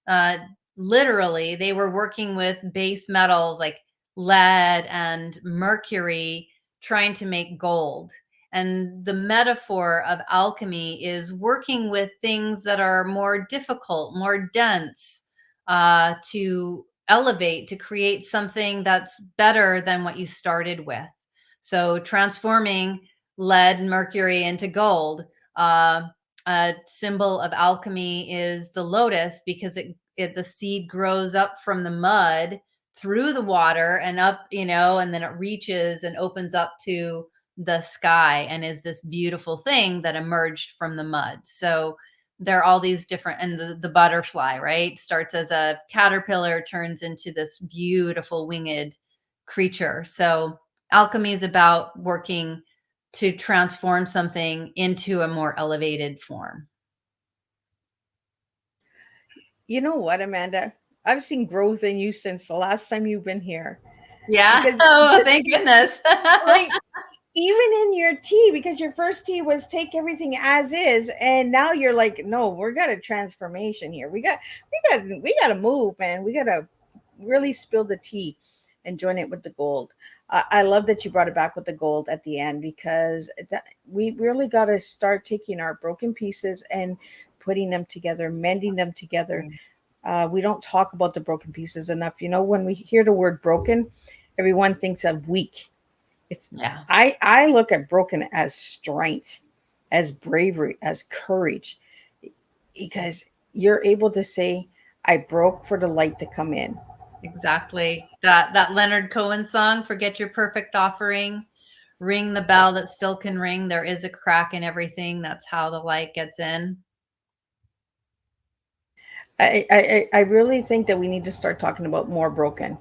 Uh, Literally, they were working with base metals like lead and mercury, trying to make gold. And the metaphor of alchemy is working with things that are more difficult, more dense, to elevate, to create something that's better than what you started with. So transforming lead and mercury into gold. A symbol of alchemy is the lotus, because the seed grows up from the mud through the water and up, and then it reaches and opens up to the sky and is this beautiful thing that emerged from the mud. So there are all these different, and the butterfly, right, starts as a caterpillar, turns into this beautiful winged creature. So alchemy is about working to transform something into a more elevated form.
You know what, Amanda? I've seen growth in you since the last time you've been here.
Yeah.
Because
Oh, thank goodness.
like, even in your tea, because your first tea was take everything as is, and now you're like, no, we got a transformation here. We got to move, man. We got to really spill the tea and join it with the gold. I love that you brought it back with the gold at the end, because we really got to start taking our broken pieces and putting them together, mending them together. We don't talk about the broken pieces enough. When we hear the word broken, everyone thinks of weak. It's
Yeah.
I look at broken as strength, as bravery, as courage, because you're able to say, I broke for the light to come in.
Exactly. That Leonard Cohen song, Forget Your Perfect Offering, ring the bell that still can ring. There is a crack in everything. That's how the light gets in.
I really think that we need to start talking about more broken.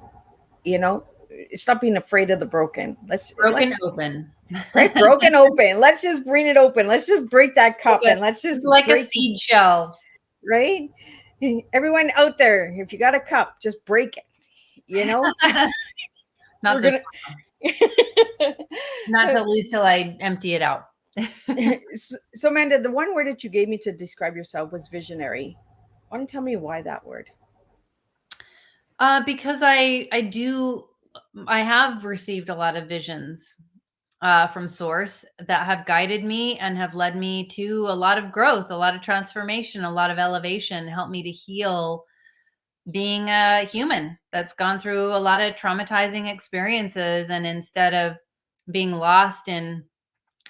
You know, Stop being afraid of the broken.
Broken
Let's
open.
right, broken open. Let's just bring it open. Let's just break that cup, and let's
It's
just
like a
break,
seed shell.
right? Everyone out there, if you got a cup, just break it.
Not
We're
this
gonna
one. Not till at least till I empty it out.
so, Amanda, the one word that you gave me to describe yourself was visionary. Want to tell me why that word?
Because I have received a lot of visions from source that have guided me and have led me to a lot of growth, a lot of transformation, a lot of elevation, helped me to heal being a human that's gone through a lot of traumatizing experiences. And instead of being lost in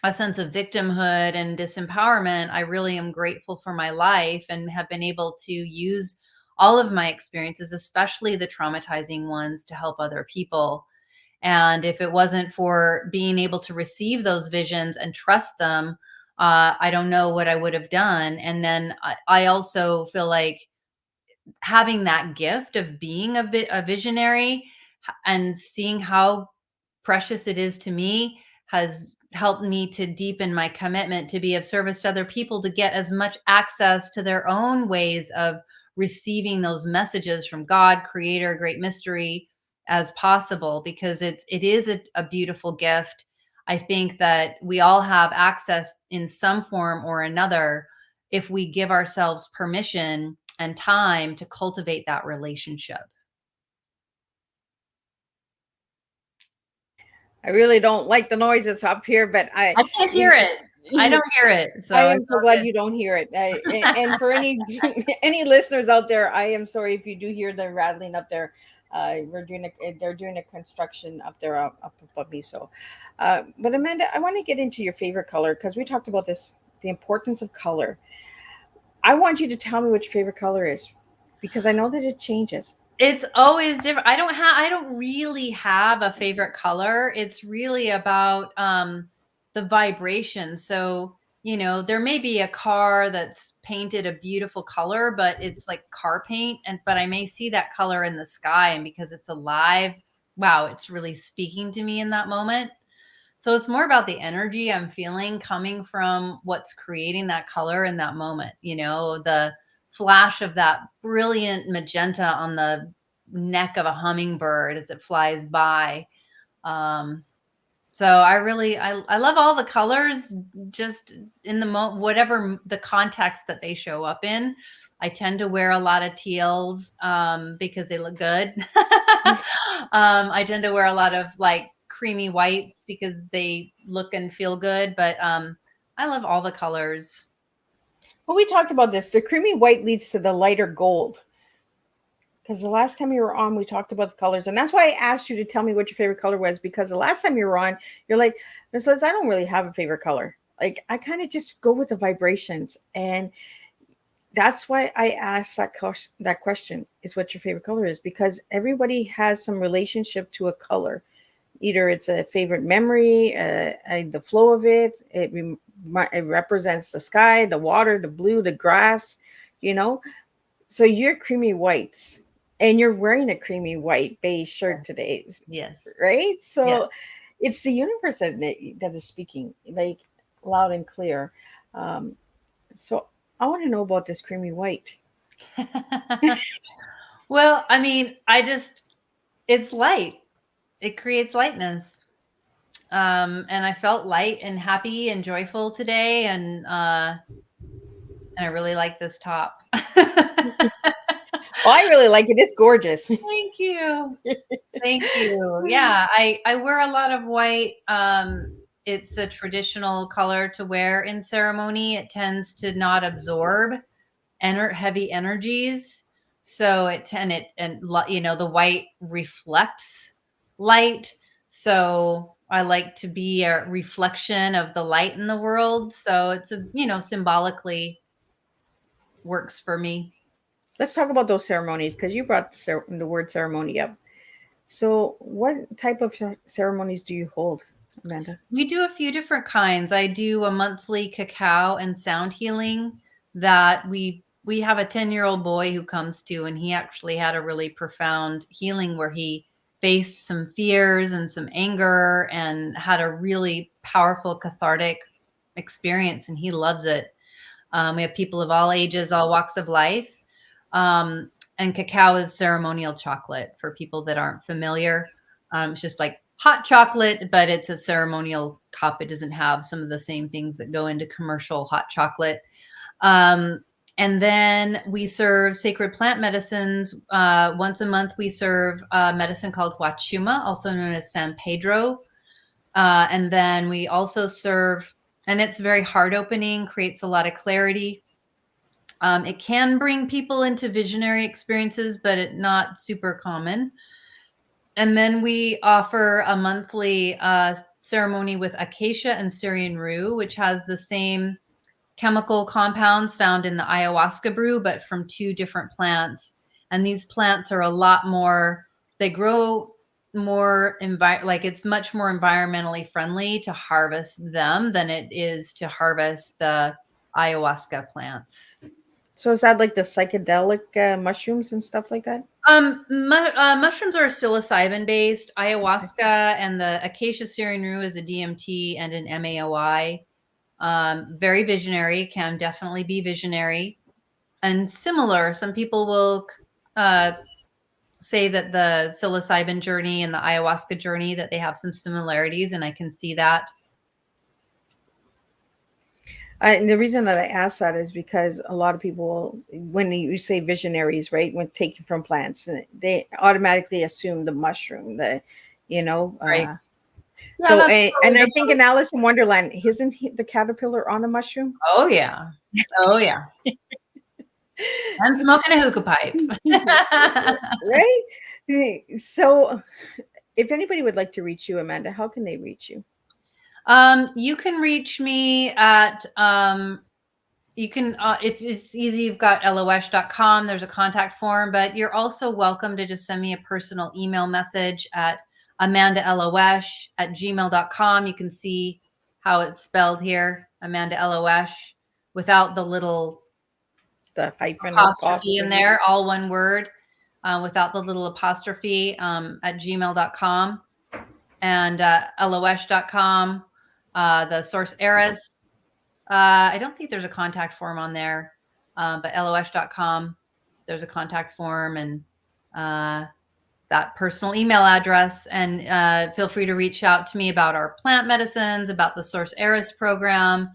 a sense of victimhood and disempowerment, I really am grateful for my life and have been able to use all of my experiences, especially the traumatizing ones, to help other people. And if it wasn't for being able to receive those visions and trust them, I don't know what I would have done. And then I also feel like having that gift of being a visionary and seeing how precious it is to me has helped me to deepen my commitment to be of service to other people, to get as much access to their own ways of receiving those messages from God, creator, great mystery, as possible, because it is a beautiful gift. I think that we all have access in some form or another if we give ourselves permission and time to cultivate that relationship.
I really don't like the noise that's up here, but
I can't hear it. I don't hear it. So
I am
it's
so
all
glad
good.
you don't hear it. And for any any listeners out there, I am sorry if you do hear the rattling up there. They're doing a construction up there, up above me. So, but Amanda, I want to get into your favorite color, because we talked about this, the importance of color. I want you to tell me what your favorite color is, because I know that it changes.
It's always different. I don't really have a favorite color. It's really about the vibration. So you know, there may be a car that's painted a beautiful color, but it's like car paint. But I may see that color in the sky, and because it's alive, wow, it's really speaking to me in that moment. So it's more about the energy I'm feeling coming from what's creating that color in that moment. You know, the flash of that brilliant magenta on the neck of a hummingbird as it flies by. So I love all the colors, just in the whatever the context that they show up in. I tend to wear a lot of teals because they look good. I tend to wear a lot of like creamy whites because they look and feel good. But I love all the colors.
Well, we talked about this. The creamy white leads to the lighter gold. Because the last time you were on, we talked about the colors. And that's why I asked you to tell me what your favorite color was. Because the last time you were on, you're like, Miss Liz, I don't really have a favorite color. Like, I kind of just go with the vibrations. And that's why I asked that question, is what your favorite color is. Because everybody has some relationship to a color. Either it's a favorite memory, the flow of it. It represents the sky, the water, the blue, the grass, you know. So you're creamy whites, and you're wearing a creamy white beige shirt today,
Yes.
right? So
Yeah.
it's the universe that is speaking, like, loud and clear. So I want to know about this creamy white.
Well, I mean, it's light. It creates lightness. And I felt light and happy and joyful today. And I really like this top.
Oh, I really like it. It's gorgeous.
Thank you. Thank you. Yeah, I wear a lot of white. It's a traditional color to wear in ceremony. It tends to not absorb heavy energies. So you know, the white reflects light. So I like to be a reflection of the light in the world. So it's you know, symbolically works for me.
Let's talk about those ceremonies, because you brought the word ceremony up. So what type of ceremonies do you hold, Amanda?
We do a few different kinds. I do a monthly cacao and sound healing that we have a 10-year-old boy who comes to, and he actually had a really profound healing where he faced some fears and some anger and had a really powerful cathartic experience, and he loves it. We have people of all ages, all walks of life. And cacao is ceremonial chocolate for people that aren't familiar. It's just like hot chocolate, but it's a ceremonial cup. It doesn't have some of the same things that go into commercial hot chocolate. And then we serve sacred plant medicines. Once a month, we serve a medicine called Huachuma, also known as San Pedro. And then we also serve, and it's very heart opening, creates a lot of clarity. It can bring people into visionary experiences, but it's not super common. And then we offer a monthly ceremony with acacia and Syrian rue, which has the same chemical compounds found in the ayahuasca brew, but from 2 different plants. And these plants are a lot more, they grow more, like it's much more environmentally friendly to harvest them than it is to harvest the ayahuasca plants.
So is that like the psychedelic mushrooms and stuff like that?
Mushrooms are psilocybin based. Ayahuasca and the acacia Syrian rue is a DMT and an MAOI. Very visionary, can definitely be visionary and similar. Some people will say that the psilocybin journey and the ayahuasca journey, that they have some similarities, and I can see that.
And the reason that I ask that is because a lot of people, when you say visionaries, right, when taken from plants, they automatically assume the mushroom,
Right.
So, and I think in Alice in Wonderland, isn't the caterpillar on a mushroom?
Oh yeah. Oh yeah. And smoking a hookah pipe.
Right? So if anybody would like to reach you, Amanda, how can they reach you?
You can reach me at you can if it's easy, you've got eloesh.com. There's a contact form, but you're also welcome to just send me a personal email message at amandaeloesh@gmail.com. You can see how it's spelled here, Amanda Elo'esh, without the little
The hyphen or
apostrophe in there, all one word, without the little apostrophe, at gmail.com, and Elo'esh.com, the source heiress. I don't think there's a contact form on there, but Elo'esh.com, there's a contact form, and that personal email address. And feel free to reach out to me about our plant medicines, about the Source Heiress program,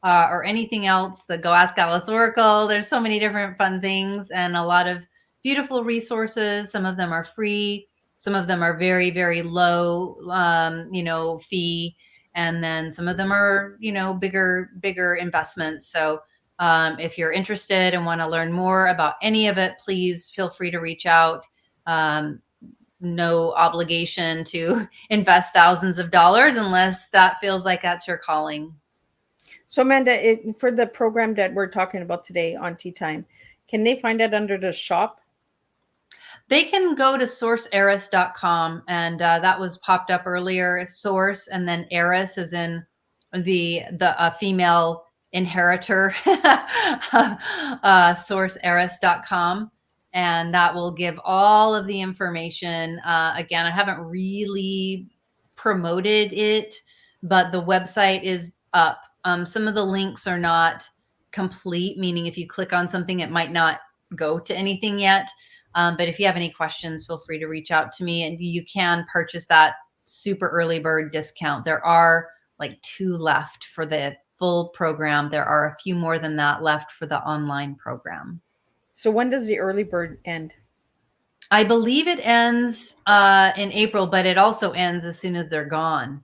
or anything else, the Go Ask Alice Oracle. There's so many different fun things and a lot of beautiful resources. Some of them are free. Some of them are very, very low, fee. And then some of them are, bigger investments. So if you're interested and want to learn more about any of it, please feel free to reach out. No obligation to invest thousands of dollars unless that feels like that's your calling.
So Amanda, for the program that we're talking about today on Teatime, can they find it under the shop?
They can go to sourceheiress.com, and that was popped up earlier. Source and then heiress, as in the female inheritor. Sourceheiress.com. And that will give all of the information. Again, I haven't really promoted it, but the website is up. Some of the links are not complete, meaning if you click on something, it might not go to anything yet. But if you have any questions, feel free to reach out to me, and you can purchase that super early bird discount. There are like 2 left for the full program. There are a few more than that left for the online program.
So when does the early bird end?
I believe it ends in April, but it also ends as soon as they're gone.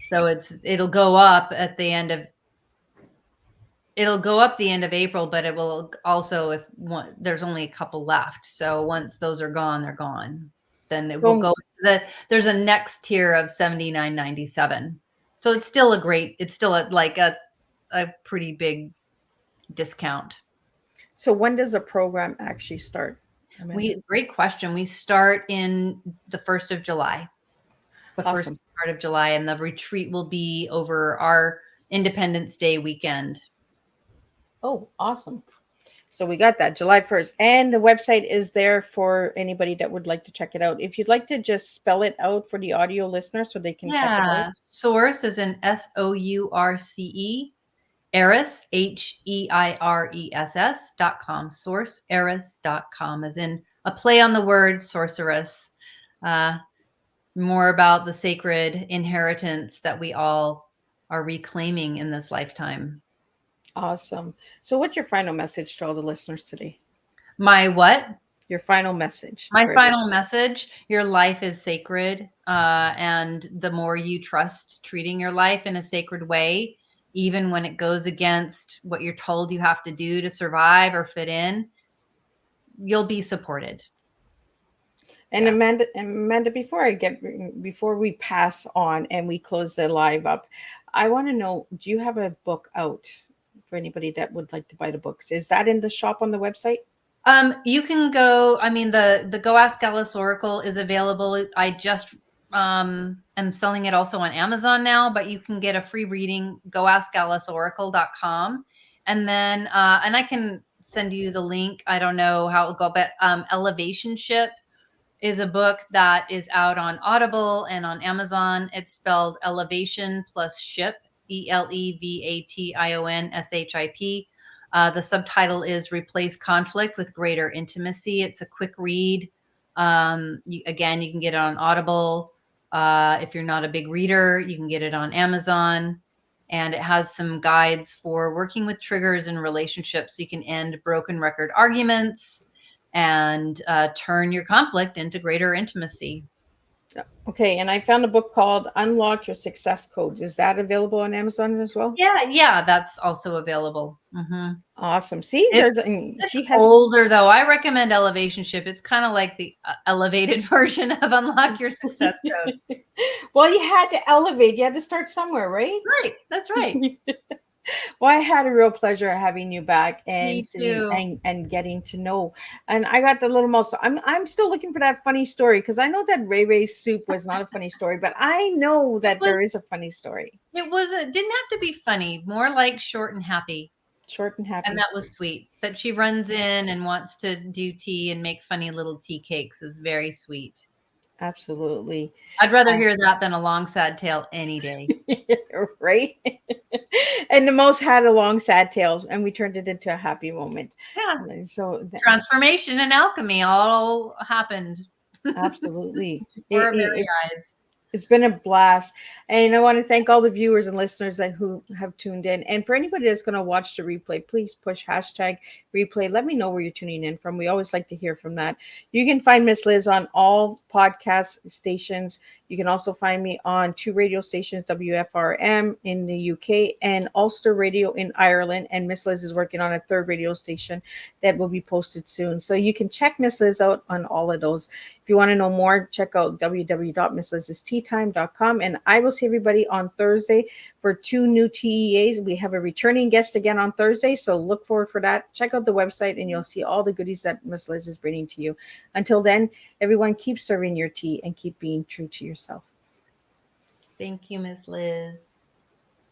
So it'll go up at the end of April, but it will also, there's only a couple left. So once those are gone, they're gone. Then it will go. There's a next tier of $79.97. So it's still a pretty big discount.
So when does the program actually start?
Great question. We start in the 1st of July. First part of July, and the retreat will be over our Independence Day weekend.
Oh, awesome. So we got that July 1st, and the website is there for anybody that would like to check it out. If you'd like to just spell it out for the audio listener so they can check it out.
Source is in SOURCE, Heiress, HEIRESS.com, sourceheiress.com, as in a play on the word sorceress. More about the sacred inheritance that we all are reclaiming in this lifetime.
Awesome. So what's your final message to all the listeners today?
My what?
Your final message.
My final message: your life is sacred. And the more you trust treating your life in a sacred way, even when it goes against what you're told you have to do to survive or fit in, you'll be supported.
And yeah. Amanda, before we pass on and we close the live up, I want to know, do you have a book out for anybody that would like to buy the books? Is that in the shop on the website?
You can go, the Go Ask Alice Oracle is available. I just am selling it also on Amazon now, but you can get a free reading, goaskaliceoracle.com. And then, and I can send you the link. I don't know how it'll go, but Elevation Ship is a book that is out on Audible and on Amazon. It's spelled Elevation plus Ship, ELEVATIONSHIP. The subtitle is Replace Conflict with Greater Intimacy. It's a quick read. You can get it on Audible. If you're not a big reader, you can get it on Amazon. And it has some guides for working with triggers in relationships so you can end broken record arguments and turn your conflict into greater intimacy.
Okay, and I found a book called Unlock Your Success Codes. Is that available on Amazon as well?
Yeah, that's also available. Mm-hmm.
Awesome. See,
it's older though. I recommend Elevation Ship. It's kind of like the elevated version of Unlock Your Success Code.
Well, you had to elevate. You had to start somewhere, right?
Right. That's right.
Well, I had a real pleasure having you back and
Me
sitting
too.
and getting to know. And I got the little most. I'm still looking for that funny story because I know that Ray Ray's soup was not a funny story, but I know
It
that
was
there is a funny story.
it didn't have to be funny, more like short and happy.
Short and
And
happy.
that was sweet. That she runs in and wants to do tea and make funny little tea cakes is very sweet.
Absolutely.
I'd rather hear that than a long sad tale any day.
Right? And the most had a long sad tail, and we turned it into a happy moment.
Yeah.
So
Transformation and alchemy all happened
absolutely.
before our very eyes.
It's been a blast. And I want to thank all the viewers and listeners who have tuned in. And for anybody that's going to watch the replay, please push hashtag replay. Let me know where you're tuning in from. We always like to hear from that. You can find Miss Liz on all podcast stations. You can also find me on 2 radio stations, WFRM in the UK and Ulster Radio in Ireland. And Miss Liz is working on a 3rd radio station that will be posted soon. So you can check Miss Liz out on all of those. If you want to know more, check out www.misslizsteatime.com. And I will see everybody on Thursday for 2 new TEAs. We have a returning guest again on Thursday, so look forward for that. Check out the website and you'll see all the goodies that Miss Liz is bringing to you. Until then, everyone, keep serving your tea and keep being true to yourself.
Thank you, Miss Liz.